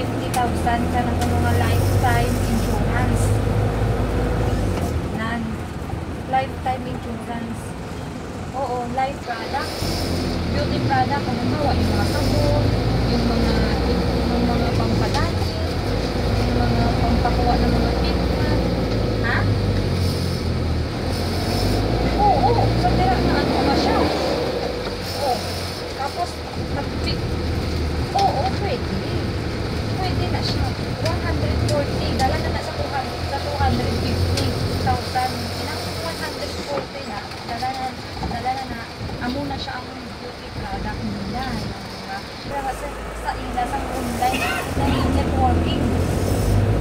50,000 ka ng mga lifetime insurance. Nan. Lifetime insurance. Oo, life product. Beauty product. Kung halimbawa, yung mga sabon, yung mga pampadani, yung mga pampakuha ng mga treatment. Ha? Oo, sa tira na ano na siya. Oo. Tapos, oo, pwede. Pwede na siya. 140. Dala na sa 250,000. Inang 140 na. Dala na. Amo na siya ang beauty product nila. Pero sa ila, sa online, networking.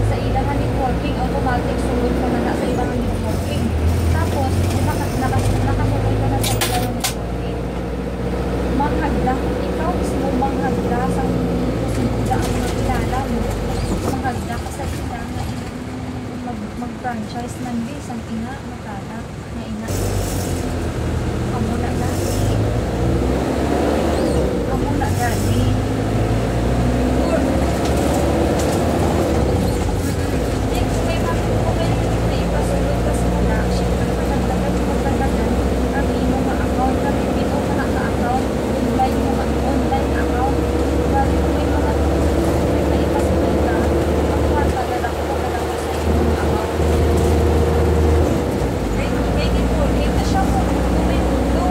Sa ila nga networking, automatic sulod ka na sa ilang networking. Tapos, nakasulod ka na sa ilang networking. Manghagda. Ikaw mismo manghagda sa posibilidad ang nakilala mo. Manghagda ka sa ila na mag-franchise ng isang ina, matala, na ina. Amo na gani. Next, may mga comment na ipasulod ka sa mula. Siyempre, magdagdagan ang iyong mga account. Kasi ito ka na ka-account. Online account. Dahil may mga may ipasulod ka. Ang kwartagal ako magdagdagan sa iyong account. May networking na siya po. May mundo.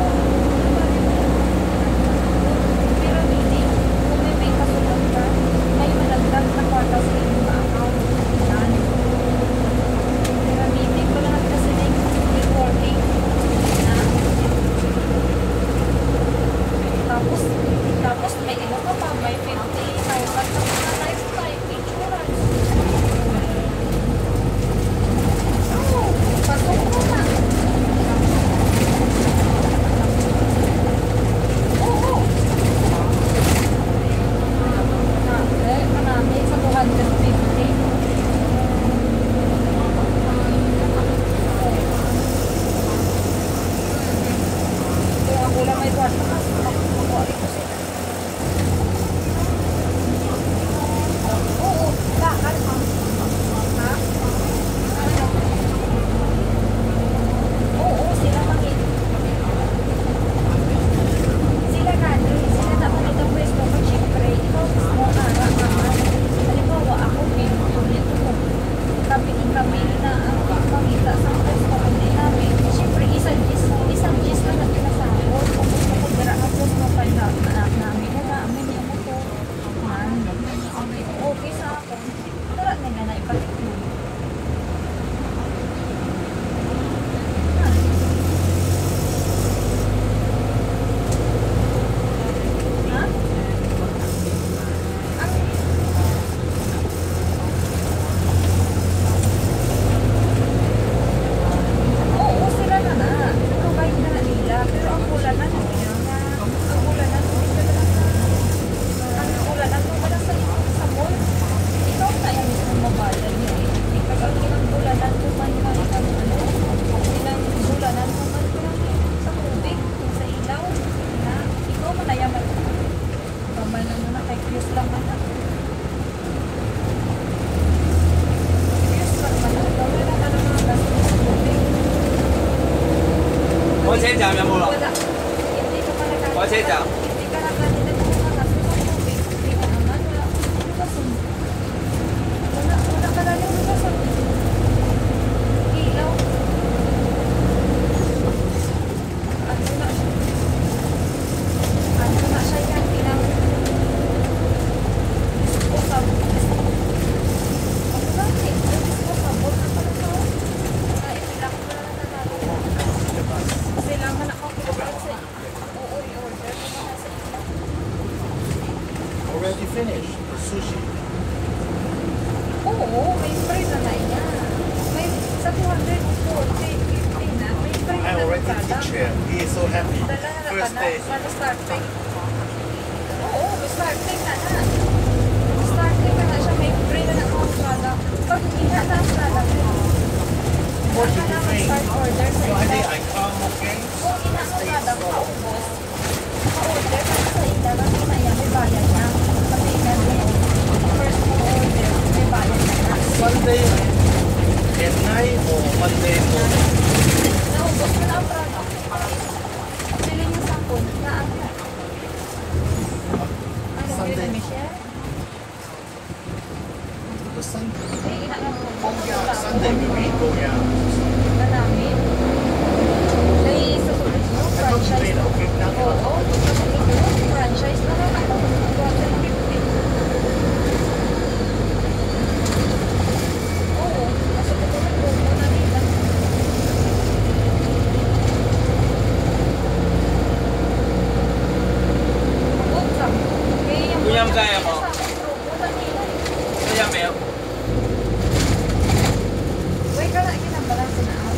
Pero hindi. Kung may kasulod ka, may madagdag na kwarta sa iyong account. Yan. Pero hindi ko lahat kasi networking. Tapos may ilo ka pa, may 50,000 ka na lifetime insurance. Oo, pasok ko na. Oo. Marami sa 250. Kung ako lang may kwarta kasi makuha rin ko sila. Oo, bakal ha? Ha? Oo, sila mangin. Sila gani, sila naman itong pwesto ko, siyempre, ikaw mismo araw-araw. Halimbawa, ako, ulit ko. Kami na ang pangita sa pwesto ko din namin. Siyempre, isang gis na pinasahod. Kung gusto ko, dira ang pwesto pa na namin na namin yung ito. Okay sa ako. Tara na nga na ipatiklo. Oo, sila na. Provide na nila. Pero ang bulanan niya, ang bulanan mo, ang bulanan mo pala sa mall. Ikaw na yung mismo mabalan niya eh. Ikaw ang ilang bulanan mo man ilang bulanan mo man sa tubig, sa ilaw. Na, ikaw man na yung kamal na muna kay Chris lang man na. Chris lang man na. Gawin lang na mga gastos sa tubig. 我先讲有冇啦？ Wala. Hindi ka pala我先讲。 Hindi ka na kanina kung mga gastos sa tubig. Hindi ka naman. Wala ka lang yung lupasan. Ilaw. Ano na siya yan? Ilang disposable. Ano ba? Disposable na pala ito. Ilang ko na natalo. Kailangan ako pag-order sa oo, i-order ko na sa ilang. Already finished the sushi. Oo, may free na na yan. May sa 240, 50 na. May free I na already product. teach him. He is so happy. Dala na ka First na. day. Starting. Oo, may starting na na. Starting na na siya. May free na na ang product. Pag iha na ang product, What should na you think? start order sa So I think iba. I come, okay? Kung ina ang product, paubos. Pa-order ka na sa iba. Kasi na yan, may bayad na. Kasi yan, first Sunday. Michelle. The Sunday. Eh, inalang ko. Goya. Sunday we meet Goya. Na namin. Dahil sa sulit mo, I thought you franchise. made a big number. Oo, franchise na lang ako. 250. Oo, nasa ko naman grupo na nila. Oo, sabi ko. Kaya yung Kuya, kaya mo? sa akin, grupo na nila eh. Kaya Mel, Wait, kala kinambalan sa naaw.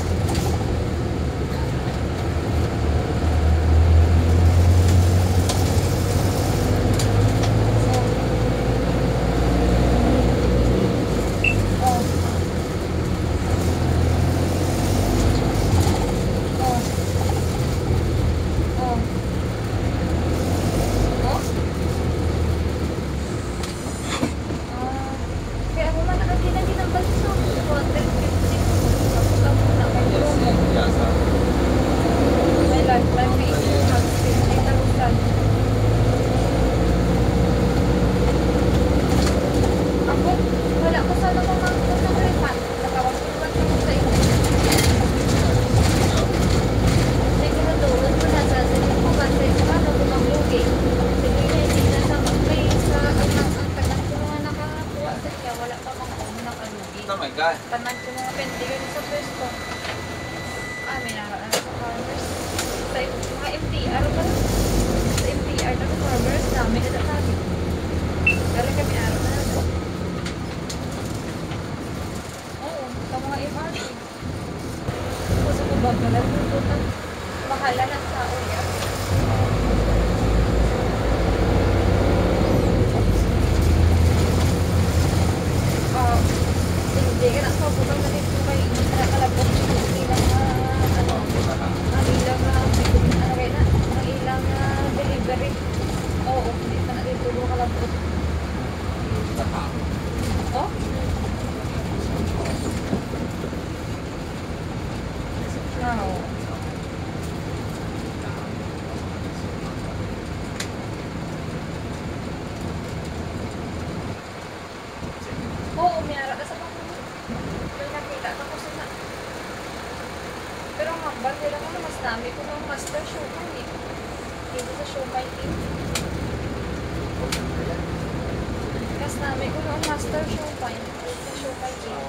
Kaya ako man nakakita ng balso. 250. Tapos ako na may promo. yasa. May lifetime fee. 50,000. Ako, wala ko sana mamangkot ng refund. Nakawas ko lang ako sa inyo. Siguraduhan ko na sasabihin ko kasi paano ko maglugi. Sige na, hindi na sa may sa ang tagal ko mga nakakuha sa iya. Wala pa mga ako nakalugi. Oh my God. Tanan ko mga pendigan sa pwesto. May nakaraan sa farmers. Sa mga MTR ba? Sa MTR na sa farmers namin na namin. Galing kami araw na natin. Oo, sa mga MRT. Kasi kung bagalan mo ito na mahala ng tao yan. Hindi ka na pabutan na rin kung kayo nakalabot yung ilang ang ilang delivery. Oo, hindi ka na rin tulong kalabot. Oh? Oo. Oo, umiyara ka sa mga may nakita ka ko sa pero ang hambal nila ko na mas dami ko ng master showman eh. Dito sa showman team. Mas dami ko ng master showman dito sa showman team.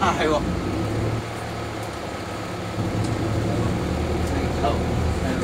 Ah, hay quá. Oh, hay.